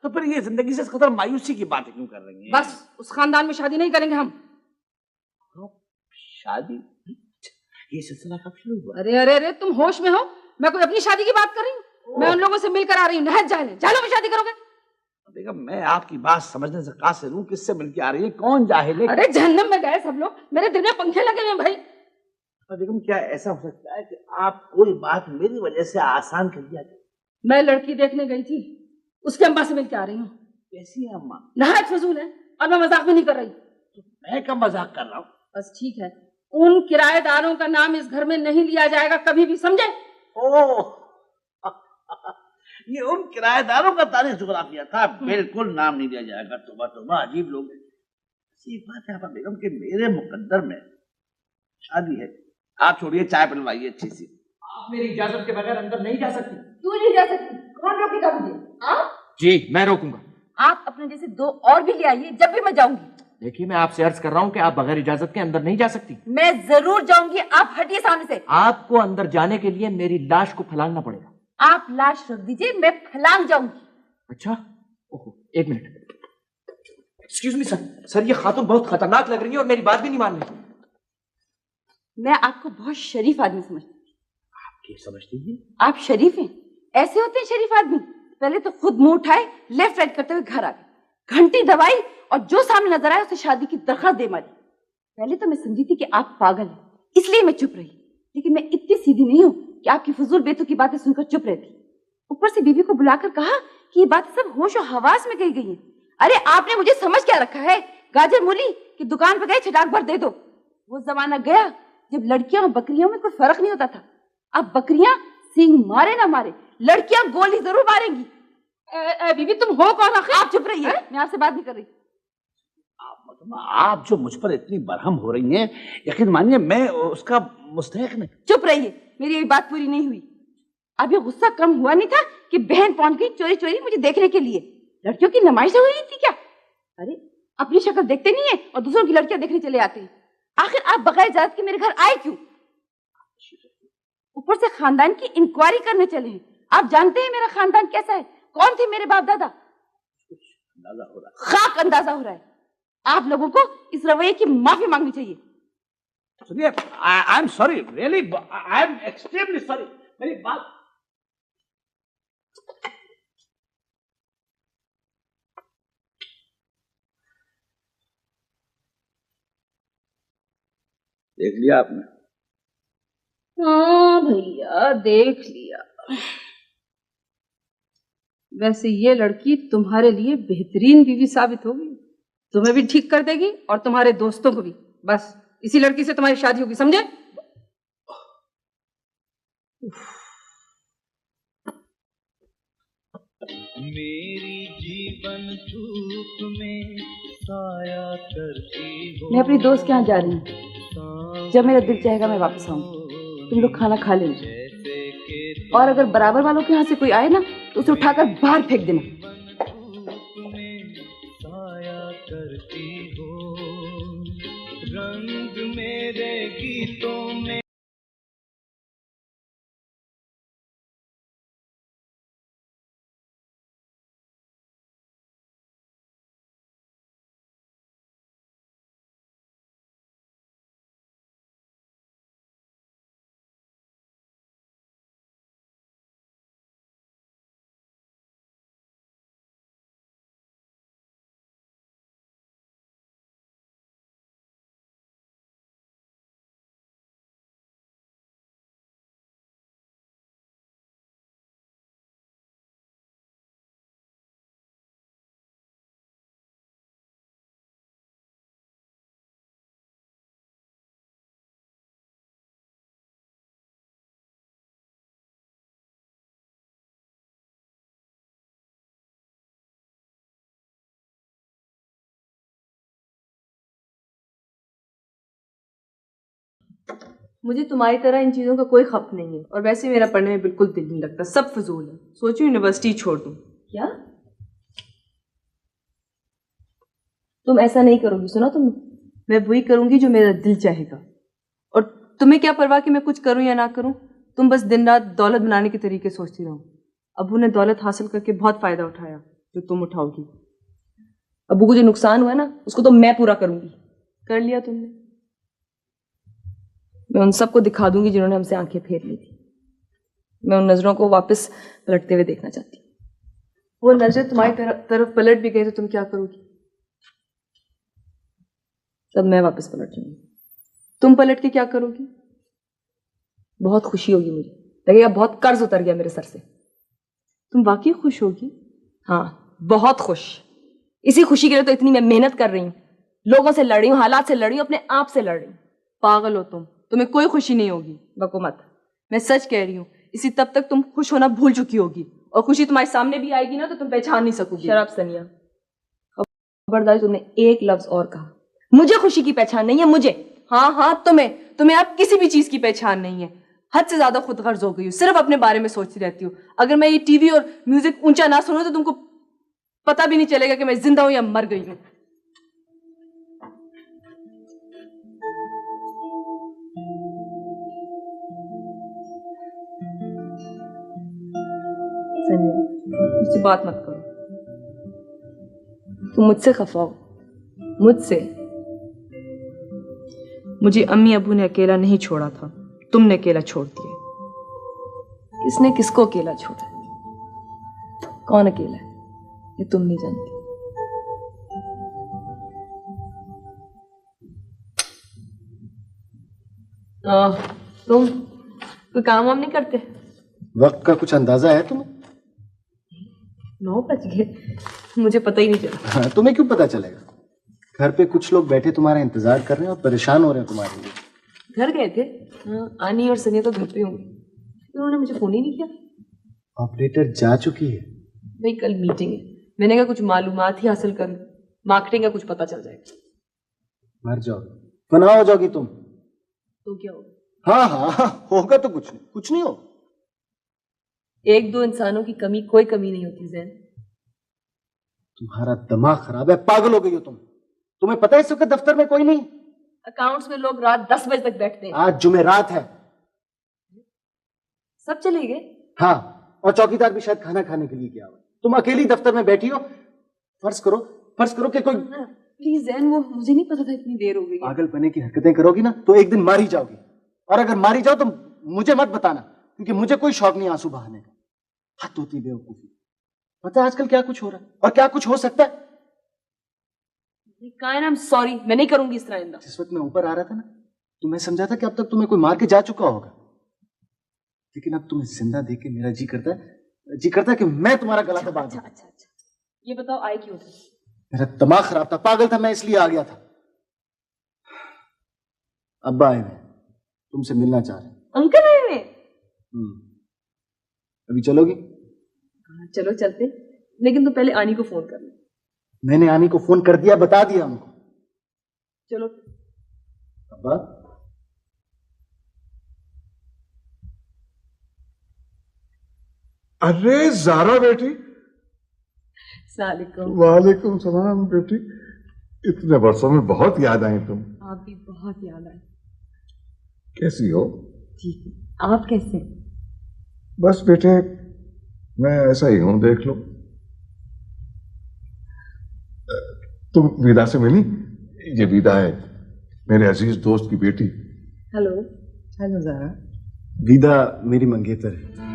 तो फिर ये जिंदगी से इस कदर मायूसी की बातें क्यों कर रही हैं? बस उस खानदान में शादी नहीं करेंगे हम। शादी? ये सिलसिला कब शुरू हुआ? अरे तुम होश में हो? मैं कोई अपनी शादी की बात कर रही हूँ? मैं उन लोगों से मिलकर आ रही हूँ, नहज जाहिल में शादी करोगे? बेगम, मैं आपकी बात समझने से कासिर हूँ। किससे मिलके आ रही है? कौन जाहिल है? अरे जहन्नम में गए सब लोग, मेरे दिल में पंखे लगे हुए भाई। बेगम, क्या ऐसा हो सकता है कि आप कोई बात मेरी वजह से आसान कर दिया? मैं लड़की देखने गई थी, उसके अम्मा से मिलके आ रही हूँ। कैसी है अम्मा? नहायत फजूल है और मैं मजाक भी नहीं कर रही। तो मैं कब मजाक कर रहा हूँ? बस ठीक है, उन किराएदारों का नाम इस घर में नहीं लिया जाएगा कभी भी, समझे? ओह, ये उन किराएदारों का तारीख जुगराफिया था। बिल्कुल नाम नहीं दिया जाएगा। तोबा, अजीब लोग हैं। एक बात है आपा बेगम कि मेरे मुकद्दर में शादी है। आप छोड़िए, चाय बनवाइए अच्छी सी। आप मेरी इजाजत के बगैर अंदर नहीं जा सकती। क्यों नहीं जा सकती? कौन रोकेगा मुझे? जी, मैं रोकूंगा। आप अपने जैसे 2 और भी ले आइए जब भी मैं जाऊंगी। देखिए, मैं आपसे अर्ज कर रहा हूँ कि आप बगैर इजाजत के अंदर नहीं जा सकती। मैं जरूर जाऊंगी, आप हटिए सामने से। आपको अंदर जाने के लिए मेरी लाश को फलांगना पड़ेगा। आप लाश रख दीजिए, मैं फलांग जाऊंगी। अच्छा, ओहो, 1 minute. Excuse me sir, sir ये खातून बहुत खतरनाक लग रही है और मेरी बात भी नहीं मान रही। मैं आपको बहुत शरीफ आदमी समझती हूँ। आप क्या समझती हैं? आप शरीफ हैं? ऐसे होते हैं शरीफ आदमी? पहले तो खुद मुंह उठाए, लेफ्ट राइट करते हुए घर आ गए, घंटी दबाई और जो सामने नजर आया उसे शादी की दरखास्त दे मारी। पहले तो मैं समझी थी कि आप पागल हैं, इसलिए मैं चुप रही, लेकिन मैं इतनी सीधी नहीं हूँ कि आपकी फजूल बेतुकी बातें सुनकर चुप रहती। ऊपर से बीवी को बुलाकर कहा कि ये बातें सब होश और हवास में कही गई हैं। अरे आपने मुझे समझ क्या रखा है? गाजर मूली की दुकान पर गए छटाक भर दे दो। वो जमाना गया जब लड़कियां और बकरियों में कोई फर्क नहीं होता था। अब बकरियां सींग मारे ना मारे, लड़कियां गोली जरूर मारेंगी। बीबी तुम हो कौन आखिर? आप चुप रहिए, मैं आपसे बात नहीं कर रही। आप जो मुझ पर इतनी बरहम हो रही हैं, यकीन मानिए मैं उसका मुस्तहिक नहीं। चुप रहिए, मेरी ये बात पूरी नहीं हुई। अब ये गुस्सा कम हुआ नहीं था कि बहन पहुंच गई चोरी चोरी मुझे देखने के लिए। लड़कियों की नुमाइश हो रही थी क्या? अरे अपनी शक्ल देखते नहीं है और दूसरों की लड़कियां देखने चले आते हैं। आखिर आप बगैर इजाजत के मेरे घर आए क्यों? ऊपर से खानदान की इंक्वायरी करने चले हैं। आप जानते हैं मेरा खानदान कैसा है, कौन थे मेरे बाप दादा? अंदाजा हो रहा है। खाक अंदाजा हो रहा है। आप लोगों को इस रवैये की माफी मांगनी चाहिए। सुनिए, I am sorry, really I am extremely sorry. मेरी बात देख लिया आपने? हाँ भैया देख लिया। वैसे ये लड़की तुम्हारे लिए बेहतरीन बीवी साबित होगी, तुम्हें भी ठीक कर देगी और तुम्हारे दोस्तों को भी। बस इसी लड़की से तुम्हारी शादी होगी, समझे? मेरी जीवन धूप में साया करती हो। मैं अपनी दोस्त के यहाँ जा रही हूँ, जब मेरा दिल चाहेगा मैं वापस आऊंगी। तुम लोग खाना खा लेना और अगर बराबर वालों के यहाँ से कोई आए ना तो उसे उठाकर बाहर फेंक देना। साया करती हो रंग मेरे गीतों में। मुझे तुम्हारी तरह इन चीज़ों का कोई खप नहीं है और वैसे मेरा पढ़ने में बिल्कुल दिल नहीं लगता, सब फजूल है। सोचो यूनिवर्सिटी छोड़ दूँ। क्या तुम ऐसा नहीं करोगी? सुना तुमने? मैं वही करूंगी जो मेरा दिल चाहेगा। और तुम्हें क्या परवाह कि मैं कुछ करूं या ना करूं? तुम बस दिन रात दौलत बनाने के तरीके सोचती रहो। अबू ने दौलत हासिल करके बहुत फायदा उठाया जो तुम उठाओगी। अबू को जो नुकसान हुआ ना उसको तो मैं पूरा करूंगी। कर लिया तुमने? मैं उन सबको दिखा दूंगी जिन्होंने हमसे आंखें फेर ली थी। मैं उन नजरों को वापस पलटते हुए देखना चाहती हूँ। वो नजर तुम्हारी तरफ पलट भी गई तो तुम क्या करोगी? तब मैं वापस पलट जाऊंगी। तुम पलट के क्या करोगी? बहुत खुशी होगी मुझे, लगेगा बहुत कर्ज उतर गया मेरे सर से। तुम वाकई खुश होगी? हाँ, बहुत खुश। इसी खुशी के लिए तो इतनी मैं मेहनत कर रही हूँ, लोगों से लड़ रही हूँ, हालात से लड़ रही हूँ, अपने आप से लड़ रही हूँ। पागल हो तुम, तुम्हें कोई खुशी नहीं होगी। बको मत। मैं सच कह रही हूँ, इसी तब तक तुम खुश होना भूल चुकी होगी और खुशी तुम्हारे सामने भी आएगी ना तो तुम पहचान नहीं सकोगी। शराब सनिया, खबरदार तुमने एक लफ्ज और कहा। मुझे खुशी की पहचान नहीं है, मुझे। हाँ हाँ, तुम्हें अब किसी भी चीज की पहचान नहीं है। हद से ज्यादा खुदगर्ज हो गई हूँ, सिर्फ अपने बारे में सोचती रहती हूँ। अगर मैं ये टीवी और म्यूजिक ऊंचा ना सुनूं तो तुमको पता भी नहीं चलेगा कि मैं जिंदा हूं या मर गई हूं। सनिया, मुझसे बात मत करो। तुम मुझसे खफा हो, मुझसे? मुझे अम्मी अबू ने अकेला नहीं छोड़ा था, तुमने अकेला छोड़ दिया। किसने किसको अकेला छोड़ा? कौन अकेला है ये तुम नहीं जानती। तुम कोई काम वाम नहीं करते? वक्त का कुछ अंदाजा है तुम्हें? 9 बज गए, मुझे पता ही नहीं चला। हाँ, तुम्हें क्यों पता चलेगा? घर पे कुछ लोग बैठे तुम्हारा इंतजार कर रहे हैं और परेशान हो रहे हैं तुम्हारे लिए। घर गए थे? हाँ, आनी और सनिया तो घर पे होंगे, उन्होंने मुझे फोन ही नहीं किया। ऑपरेटर जा चुकी है। भाई कल मीटिंग है, मैंने कहा कुछ मालूमात ही हासिल कर लूं, मार्केटिंग का कुछ पता चल जाएगा। मर जाओगी, फना हो जाओगी तुम। तो क्या होगा? हाँ हाँ हाँ, होगा तो कुछ नहीं होगा। 1-2 इंसानों की कमी कोई कमी नहीं होती जैन। तुम्हारा दिमाग खराब है, पागल हो गई हो तुम। तुम्हें पता है इस वक्त दफ्तर में कोई नहीं? अकाउंट्स में लोग रात 10 बजे तक बैठते हैं। आज जुमेरात है। सब चले गए? हाँ, और चौकीदार भी शायद खाना खाने के लिए गया हुआ। तुम अकेली दफ्तर में बैठी हो। फर्ज करो कि कोई। प्लीज जैन, वो मुझे नहीं पता था इतनी देर हो गई। पागलपने की हरकतें करोगी ना तो एक दिन मारी जाओगी, और अगर मारी जाओ तो मुझे मत बताना, क्योंकि मुझे कोई शौक नहीं आंसू बहाने का। हद होती बेवकूफी। पता है आजकल क्या कुछ हो रहा है और क्या कुछ हो सकता है? आई एम सॉरी, मैं नहीं करूंगी इस तरह आइंदा। जिस वक्त मैं ऊपर आ रहा था ना, तो मैं समझा था कि अब तक तुम्हें कोई मार के जा चुका होगा, लेकिन अब तुम्हें जिंदा देख के मेरा जी करता है कि मैं तुम्हारा गला दबा दूं। अच्छा, ये बताओ आए क्यों थे? मेरा दिमाग खराब था, पागल था मैं, इसलिए आ गया था। अब्बा आए हुए, तुमसे मिलना चाह रहे हैं। अंकल आए हुए? अभी चलोगी? हाँ चलो चलते, लेकिन तो पहले आनी को फोन कर लो। मैंने आनी को फोन कर दिया, बता दिया हमको। चलो। अब्बा, अरे ज़ारा बेटी। वालेकुम सलाम बेटी। इतने वर्षों में बहुत याद आई तुम। आप भी बहुत याद आए। कैसी हो? ठीक है, आप कैसे? बस बेटे मैं ऐसा ही हूं, देख लो। तुम विदा से मिली? ये विदा है, मेरे अजीज दोस्त की बेटी। हेलो ज़ारा। विदा मेरी मंगेतर है।